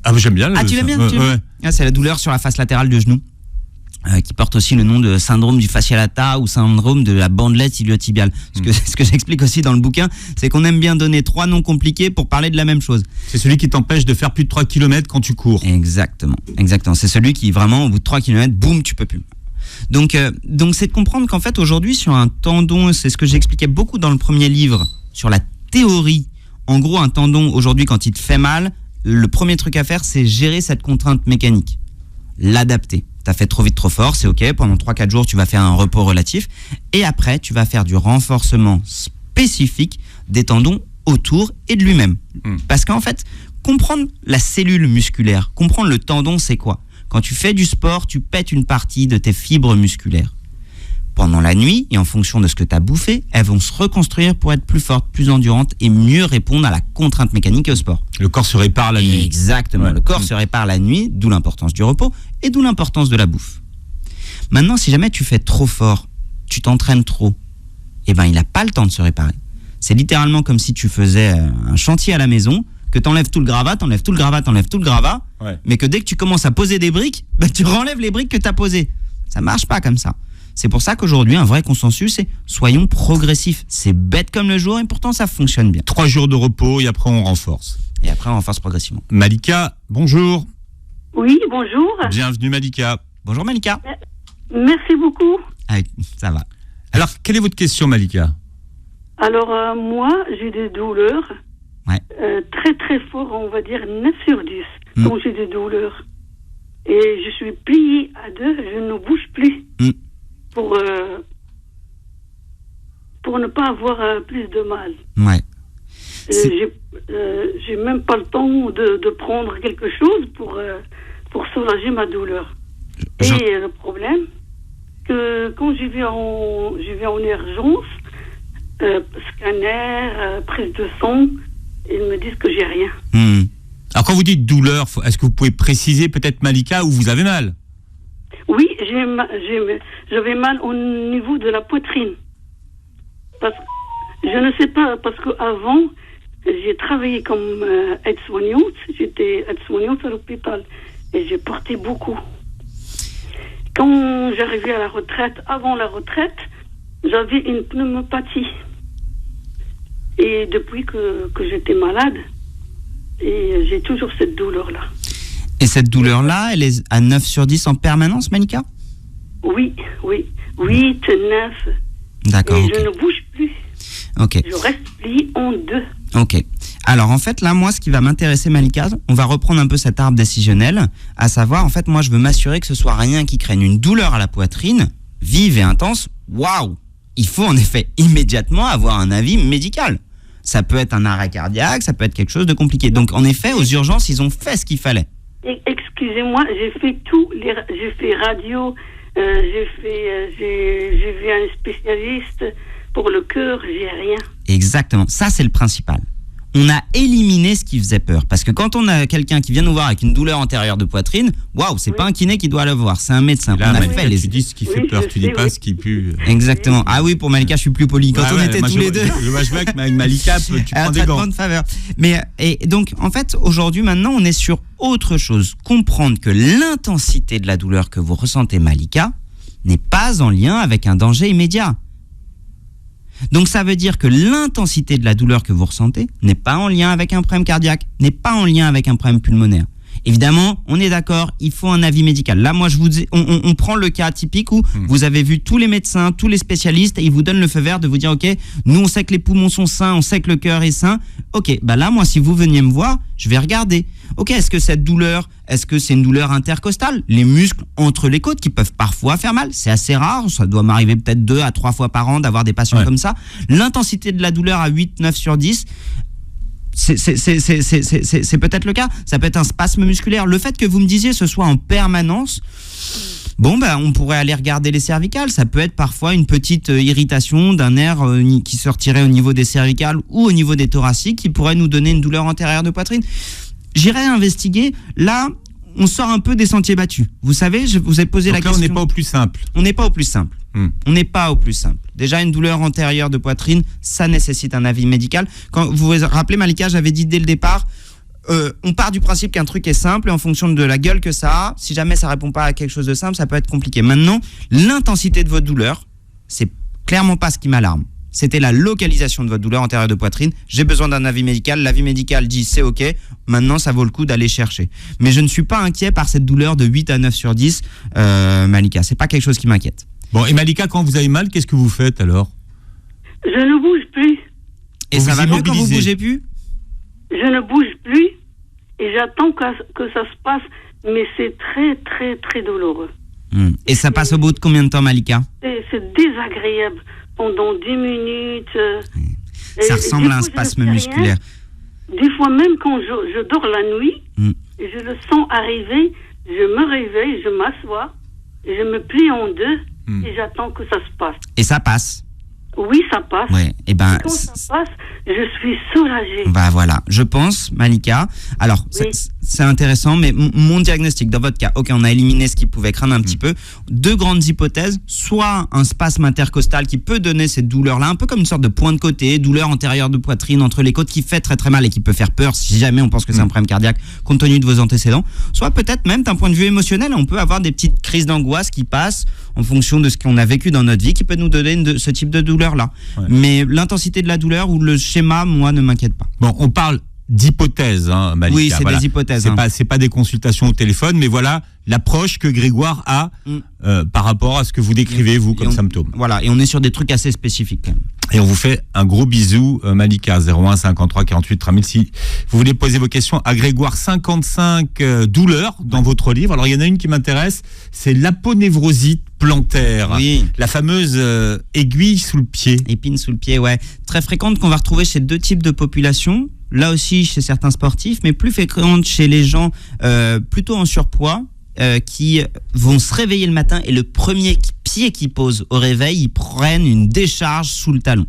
Ah, mais j'aime bien. Tu l'aimes bien, ouais. C'est la douleur sur la face latérale du genou, qui porte aussi le nom de syndrome du fascia lata ou syndrome de la bandelette iliotibiale. Ce que j'explique aussi dans le bouquin, c'est qu'on aime bien donner 3 noms compliqués pour parler de la même chose. C'est celui qui t'empêche de faire plus de 3 km quand tu cours. Exactement. C'est celui qui vraiment, au bout de 3 km, boum, tu peux plus. Donc c'est de comprendre qu'en fait, aujourd'hui, sur un tendon, c'est ce que j'expliquais beaucoup dans le premier livre, sur la théorie. En gros, un tendon, aujourd'hui, quand il te fait mal, le premier truc à faire, c'est gérer cette contrainte mécanique. L'adapter. T'as fait trop vite, trop fort, c'est ok. Pendant 3-4 jours, tu vas faire un repos relatif. Et après, tu vas faire du renforcement spécifique des tendons autour et de lui-même. Parce qu'en fait, comprendre la cellule musculaire, comprendre le tendon, c'est quoi ? Quand tu fais du sport, tu pètes une partie de tes fibres musculaires. Pendant la nuit, et en fonction de ce que tu as bouffé, elles vont se reconstruire pour être plus fortes, plus endurantes et mieux répondre à la contrainte mécanique et au sport. Le corps se répare la nuit. Exactement, ouais. Le corps se répare la nuit, d'où l'importance du repos et d'où l'importance de la bouffe. Maintenant, si jamais tu fais trop fort, tu t'entraînes trop, il n'a pas le temps de se réparer. C'est littéralement comme si tu faisais un chantier à la maison, que t'enlèves tout le gravat, ouais. Mais que dès que tu commences à poser des briques, tu renlèves les briques que tu as posées. Ça marche pas comme ça. C'est pour ça qu'aujourd'hui, un vrai consensus, c'est soyons progressifs. C'est bête comme le jour et pourtant ça fonctionne bien. 3 jours de repos et après on renforce. Et après on renforce progressivement. Malika, bonjour. Oui, bonjour. Bienvenue Malika. Bonjour Malika. Merci beaucoup. Ah, ça va. Alors, quelle est votre question Malika ? Alors, moi, j'ai des douleurs. Ouais. Très très fort, on va dire 9 sur 10 quand j'ai des douleurs. Et je suis pliée à 2, je ne bouge plus pour ne pas avoir plus de mal. Ouais. J'ai même pas le temps de prendre quelque chose pour soulager ma douleur. Et le problème, que quand je vais en urgence, scanner, prise de sang, ils me disent que j'ai rien. Alors quand vous dites douleur, est-ce que vous pouvez préciser peut-être Malika où vous avez mal ? Oui, j'avais mal au niveau de la poitrine. Parce que, je ne sais pas, parce qu'avant, j'ai travaillé comme aide-soignante. J'étais aide-soignante à l'hôpital et j'ai porté beaucoup. Quand j'arrivais à la retraite, avant la retraite, j'avais une pneumopathie. Et depuis que j'étais malade, et j'ai toujours cette douleur-là. Et cette douleur-là, elle est à 9 sur 10 en permanence, Malika ? Oui. 8, 9. D'accord. Et okay. je ne bouge plus. Ok. Je reste pliée en 2. Ok. Alors en fait, là, moi, ce qui va m'intéresser, Malika, on va reprendre un peu cet arbre décisionnel, à savoir, en fait, moi, je veux m'assurer que ce soit rien qui craigne une douleur à la poitrine, vive et intense. Waouh ! Il faut en effet immédiatement avoir un avis médical. Ça peut être un arrêt cardiaque, ça peut être quelque chose de compliqué. Donc, en effet, aux urgences, ils ont fait ce qu'il fallait. Excusez-moi, j'ai fait tout. J'ai fait radio, j'ai vu un spécialiste pour le cœur, j'ai rien. Exactement. Ça, c'est le principal. On a éliminé ce qui faisait peur. Parce que quand on a quelqu'un qui vient nous voir avec une douleur antérieure de poitrine, waouh, c'est pas un kiné qui doit le voir, c'est un médecin. Là, on a fait tu dis ce qui fait peur, tu dis pas ce qui pue. Exactement. Ah oui, pour Malika, je suis plus poli. Quand on était tous les deux. Je vois qu'avec Malika, tu prends des gants. De faveur. Et donc, en fait, aujourd'hui, maintenant, on est sur autre chose. Comprendre que l'intensité de la douleur que vous ressentez, Malika, n'est pas en lien avec un danger immédiat. Donc ça veut dire que l'intensité de la douleur que vous ressentez n'est pas en lien avec un problème cardiaque, n'est pas en lien avec un problème pulmonaire. Évidemment, on est d'accord, il faut un avis médical. Là, moi, on prend le cas typique où vous avez vu tous les médecins, tous les spécialistes, et ils vous donnent le feu vert de vous dire, ok, nous, on sait que les poumons sont sains, on sait que le cœur est sain. Ok, bah là, moi, si vous veniez me voir, je vais regarder. Ok, est-ce que cette douleur, est-ce que c'est une douleur intercostale? Les muscles entre les côtes qui peuvent parfois faire mal. C'est assez rare, ça doit m'arriver peut-être 2 à 3 fois par an d'avoir des patients comme ça. L'intensité de la douleur à 8, 9 sur 10, c'est peut-être le cas. Ça peut être un spasme musculaire. Le fait que vous me disiez ce soit en permanence, on pourrait aller regarder les cervicales. Ça peut être parfois une petite irritation d'un nerf qui sortirait au niveau des cervicales ou au niveau des thoraciques qui pourrait nous donner une douleur antérieure de poitrine. J'irai investiguer. Là, on sort un peu des sentiers battus. Vous savez, je vous ai posé la question. On n'est pas au plus simple. On n'est pas au plus simple. On n'est pas au plus simple. Déjà, une douleur antérieure de poitrine, ça nécessite un avis médical. Quand vous vous rappelez, Malika, j'avais dit dès le départ, on part du principe qu'un truc est simple et en fonction de la gueule que ça a, si jamais ça répond pas à quelque chose de simple, ça peut être compliqué. Maintenant, l'intensité de votre douleur, c'est clairement pas ce qui m'alarme. C'était la localisation de votre douleur antérieure de poitrine. J'ai besoin d'un avis médical. L'avis médical dit c'est ok. Maintenant, ça vaut le coup d'aller chercher. Mais je ne suis pas inquiet par cette douleur de 8 à 9 sur 10, Malika. C'est pas quelque chose qui m'inquiète. Bon, et Malika, quand vous avez mal, qu'est-ce que vous faites alors? Je ne bouge plus. Et ça va mieux quand vous bougez plus? Je ne bouge plus et j'attends que ça se passe, mais c'est très, très, très douloureux. Et ça passe au bout de combien de temps, Malika? C'est désagréable. Pendant 10 minutes. Ça ressemble à un spasme musculaire. Des fois, même quand je dors la nuit, et je le sens arriver, je me réveille, je m'assois, je me plie en deux, et j'attends que ça se passe. Et ça passe? Oui, ça passe. Ouais, et quand ça passe, je suis soulagée. Bah voilà, je pense, Malika. Alors, c'est intéressant, mais mon diagnostic, dans votre cas, ok, on a éliminé ce qui pouvait craindre un petit peu. 2 grandes hypothèses. Soit un spasme intercostal qui peut donner cette douleur-là, un peu comme une sorte de point de côté, douleur antérieure de poitrine entre les côtes qui fait très très mal et qui peut faire peur si jamais on pense que c'est un problème cardiaque compte tenu de vos antécédents. Soit peut-être même d'un point de vue émotionnel, on peut avoir des petites crises d'angoisse qui passent en fonction de ce qu'on a vécu dans notre vie qui peut nous donner ce type de douleur-là. Ouais. Mais l'intensité de la douleur ou le schéma, moi, ne m'inquiète pas. Bon, on parle d'hypothèses, hein, Malika. Oui, c'est des hypothèses. C'est pas des consultations au téléphone, mais voilà l'approche que Grégoire a par rapport à ce que vous décrivez, vous, comme symptômes. Voilà, et on est sur des trucs assez spécifiques quand même. Et on vous fait un gros bisou, Malika, 01 53 48 3000. Si vous voulez poser vos questions à Grégoire, 55 douleurs dans votre livre. Alors, il y en a une qui m'intéresse, c'est l'aponevrosite plantaire. Oui. La fameuse aiguille sous le pied. Épine sous le pied, ouais. Très fréquente qu'on va retrouver chez 2 types de populations. Là aussi chez certains sportifs, mais plus fréquente chez les gens plutôt en surpoids, qui vont se réveiller le matin et le premier pied qu'ils posent au réveil, ils prennent une décharge sous le talon.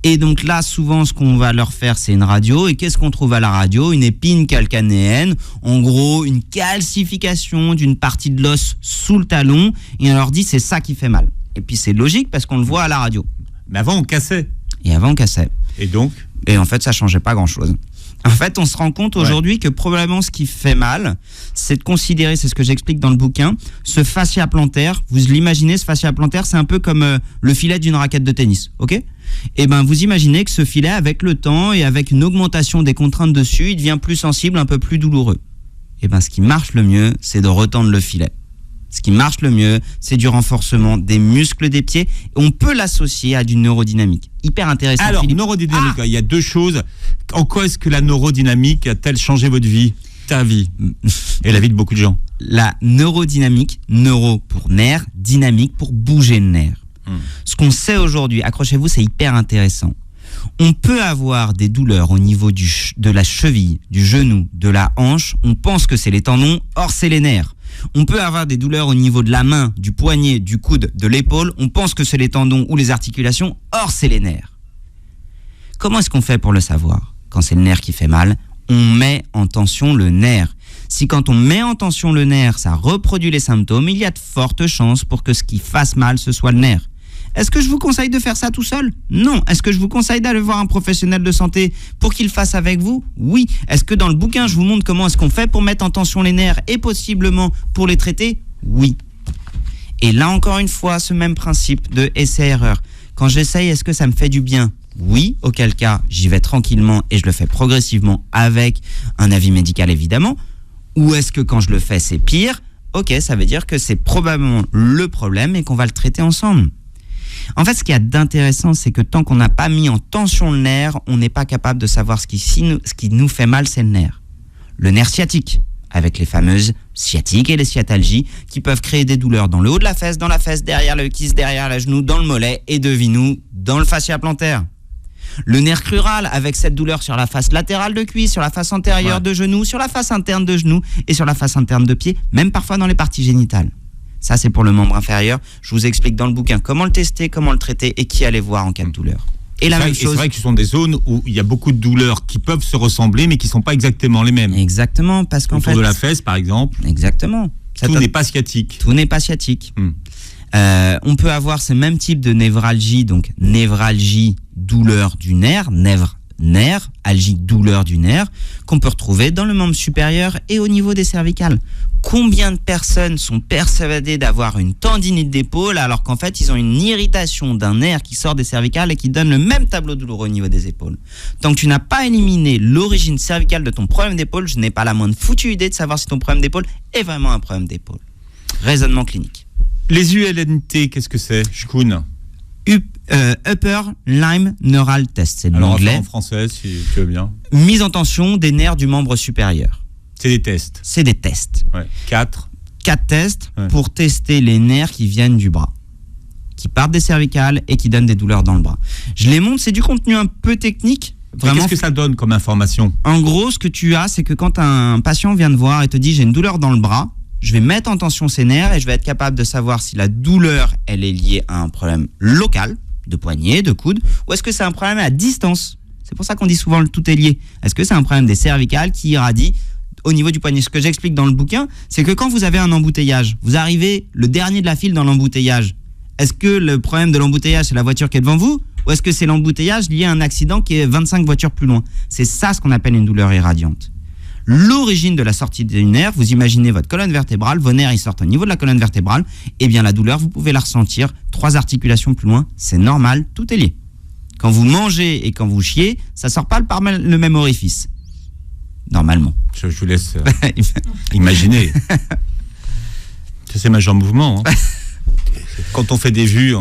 Et donc là, souvent, ce qu'on va leur faire, c'est une radio. Et qu'est-ce qu'on trouve à la radio? Une épine calcanéenne. En gros, une calcification d'une partie de l'os sous le talon. Et on leur dit, c'est ça qui fait mal. Et puis, c'est logique parce qu'on le voit à la radio. Mais avant, on cassait. Et avant, on cassait. Et donc? Et en fait, ça changeait pas grand-chose. En fait, on se rend compte aujourd'hui que probablement ce qui fait mal, c'est de considérer, c'est ce que j'explique dans le bouquin, ce fascia plantaire. Vous l'imaginez, ce fascia plantaire, c'est un peu comme le filet d'une raquette de tennis, ok? Et ben, vous imaginez que ce filet, avec le temps et avec une augmentation des contraintes dessus, il devient plus sensible, un peu plus douloureux. Et ben, ce qui marche le mieux, c'est de retendre le filet. Ce qui marche le mieux, c'est du renforcement des muscles des pieds. On peut l'associer à du neurodynamique. Hyper intéressant. Alors, neurodynamique, il y a 2 choses. En quoi est-ce que la neurodynamique a-t-elle changé votre vie, ta vie et la vie de beaucoup de gens? La neurodynamique, neuro pour nerf, dynamique pour bouger le nerf. Ce qu'on sait aujourd'hui, accrochez-vous, c'est hyper intéressant. On peut avoir des douleurs au niveau de la cheville, du genou, de la hanche. On pense que c'est les tendons, or c'est les nerfs. On peut avoir des douleurs au niveau de la main, du poignet, du coude, de l'épaule. On pense que c'est les tendons ou les articulations, or c'est les nerfs. Comment est-ce qu'on fait pour le savoir? Quand c'est le nerf qui fait mal, on met en tension le nerf. Si quand on met en tension le nerf, ça reproduit les symptômes, il y a de fortes chances pour que ce qui fasse mal, ce soit le nerf. Est-ce que je vous conseille de faire ça tout seul? Non. Est-ce que je vous conseille d'aller voir un professionnel de santé pour qu'il fasse avec vous? Oui. Est-ce que dans le bouquin, je vous montre comment est-ce qu'on fait pour mettre en tension les nerfs et possiblement pour les traiter? Oui. Et là, encore une fois, ce même principe de essai-erreur. Quand j'essaye, est-ce que ça me fait du bien? Oui. Auquel cas, j'y vais tranquillement et je le fais progressivement avec un avis médical, évidemment. Ou est-ce que quand je le fais, c'est pire ? Ok, ça veut dire que c'est probablement le problème et qu'on va le traiter ensemble. En fait, ce qu'il y a d'intéressant, c'est que tant qu'on n'a pas mis en tension le nerf, on n'est pas capable de savoir ce qui nous fait mal, c'est le nerf. Le nerf sciatique, avec les fameuses sciatiques et les sciatalgies, qui peuvent créer des douleurs dans le haut de la fesse, dans la fesse, derrière le kyste, derrière le genou, dans le mollet et, devine-nous, dans le fascia plantaire. Le nerf crural, avec cette douleur sur la face latérale de cuisse, sur la face antérieure de genou, sur la face interne de genou et sur la face interne de pied, même parfois dans les parties génitales. Ça, c'est pour le membre inférieur. Je vous explique dans le bouquin comment le tester, comment le traiter et qui aller voir en cas de douleur. Et la même chose. C'est vrai que ce sont des zones où il y a beaucoup de douleurs qui peuvent se ressembler, mais qui ne sont pas exactement les mêmes. Exactement, parce qu'en fait. Autour de la fesse, par exemple. Exactement. Tout n'est pas sciatique. Tout n'est pas sciatique. On peut avoir ce même type de névralgie, donc névralgie, douleur du nerf, nerf, algie, douleur du nerf, qu'on peut retrouver dans le membre supérieur et au niveau des cervicales. Combien de personnes sont persuadées d'avoir une tendinite d'épaule alors qu'en fait ils ont une irritation d'un nerf qui sort des cervicales et qui donne le même tableau douloureux au niveau des épaules. Tant que tu n'as pas éliminé l'origine cervicale de ton problème d'épaule, je n'ai pas la moindre foutue idée de savoir si ton problème d'épaule est vraiment un problème d'épaule. Raisonnement clinique. Les ULNT, qu'est-ce que c'est, Shkoun? Upper Limb Neural Test, c'est de l'anglais. En français, si tu veux bien. Mise en tension des nerfs du membre supérieur. C'est des tests. C'est des tests. Ouais. 4 tests pour tester les nerfs qui viennent du bras, qui partent des cervicales et qui donnent des douleurs dans le bras. Je les montre, c'est du contenu un peu technique. Vraiment. Qu'est-ce que ça donne comme information? En gros, ce que tu as, c'est que quand un patient vient te voir et te dit « j'ai une douleur dans le bras », je vais mettre en tension ces nerfs et je vais être capable de savoir si la douleur, elle est liée à un problème local, de poignet, de coude, ou est-ce que c'est un problème à distance. C'est pour ça qu'on dit souvent le tout est lié. Est-ce que c'est un problème des cervicales qui irradie au niveau du poignet? Ce que j'explique dans le bouquin, c'est que quand vous avez un embouteillage, vous arrivez le dernier de la file dans l'embouteillage. Est-ce que le problème de l'embouteillage, c'est la voiture qui est devant vous? Ou est-ce que c'est l'embouteillage lié à un accident qui est 25 voitures plus loin? C'est ça ce qu'on appelle une douleur irradiante. L'origine de la sortie du nerf, vous imaginez votre colonne vertébrale, vos nerfs ils sortent au niveau de la colonne vertébrale, et bien la douleur, vous pouvez la ressentir 3 articulations plus loin, c'est normal, tout est lié. Quand vous mangez et quand vous chiez, ça sort pas par le même orifice. Normalement. Je vous laisse imaginer. C'est ma jambe en mouvement. Hein. Quand on fait des vues...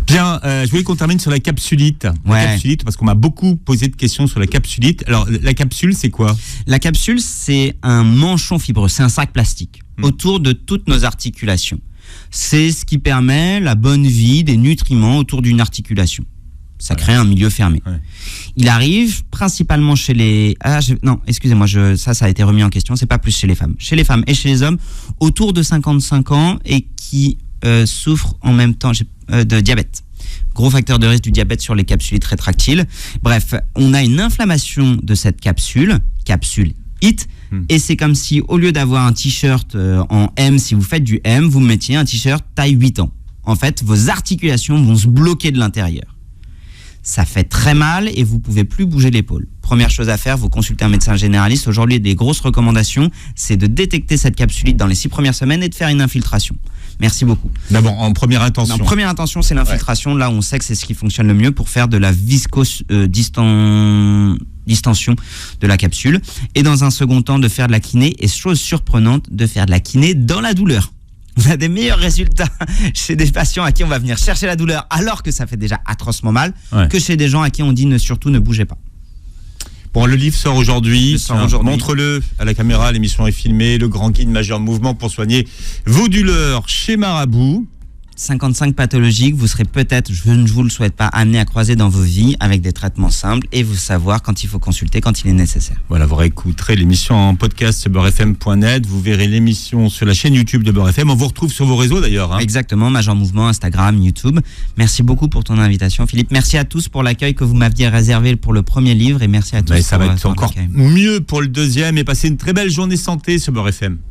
Bien, je voulais qu'on termine sur la capsulite. La capsulite, parce qu'on m'a beaucoup posé de questions sur la capsulite. Alors, la capsule, c'est quoi? La capsule, c'est un manchon fibreux, c'est un sac plastique autour de toutes nos articulations. C'est ce qui permet la bonne vie des nutriments autour d'une articulation. Ça crée un milieu fermé. Ouais. Il arrive principalement chez les... Non, excusez-moi, ça a été remis en question. C'est pas plus chez les femmes. Chez les femmes et chez les hommes, autour de 55 ans et qui souffrent en même temps de diabète. Gros facteur de risque du diabète sur les capsulites rétractiles. Bref, on a une inflammation de cette capsule HIT, et c'est comme si au lieu d'avoir un t-shirt en M, si vous faites du M, vous mettiez un t-shirt taille 8 ans. En fait, vos articulations vont se bloquer de l'intérieur. Ça fait très mal et vous pouvez plus bouger l'épaule. Première chose à faire, vous consultez un médecin généraliste. Aujourd'hui, des grosses recommandations, c'est de détecter cette capsulite dans les 6 premières semaines et de faire une infiltration. Merci beaucoup. D'abord, en première intention. En première intention, c'est l'infiltration. Ouais. Là, on sait que c'est ce qui fonctionne le mieux pour faire de la distension de la capsule. Et dans un second temps, de faire de la kiné. Et chose surprenante, de faire de la kiné dans la douleur. On a des meilleurs résultats chez des patients à qui on va venir chercher la douleur alors que ça fait déjà atrocement mal, que chez des gens à qui on dit surtout ne bougez pas. Bon, le livre sort aujourd'hui. Montre-le à la caméra, l'émission est filmée. Le grand guide majeur de mouvement pour soigner vos douleurs chez Marabout. 55 pathologiques, vous serez peut-être, je ne vous le souhaite pas, amené à croiser dans vos vies avec des traitements simples et vous savoir quand il faut consulter, quand il est nécessaire. Voilà, vous réécouterez l'émission en podcast sur beurrefm.net, vous verrez l'émission sur la chaîne YouTube de Beurre FM, on vous retrouve sur vos réseaux d'ailleurs. Hein. Exactement, Major Mouvement, Instagram, YouTube. Merci beaucoup pour ton invitation Philippe, merci à tous pour l'accueil que vous m'aviez réservé pour le premier livre et merci à tous. Ça va être encore mieux pour le deuxième et passez une très belle journée santé sur Beurre FM.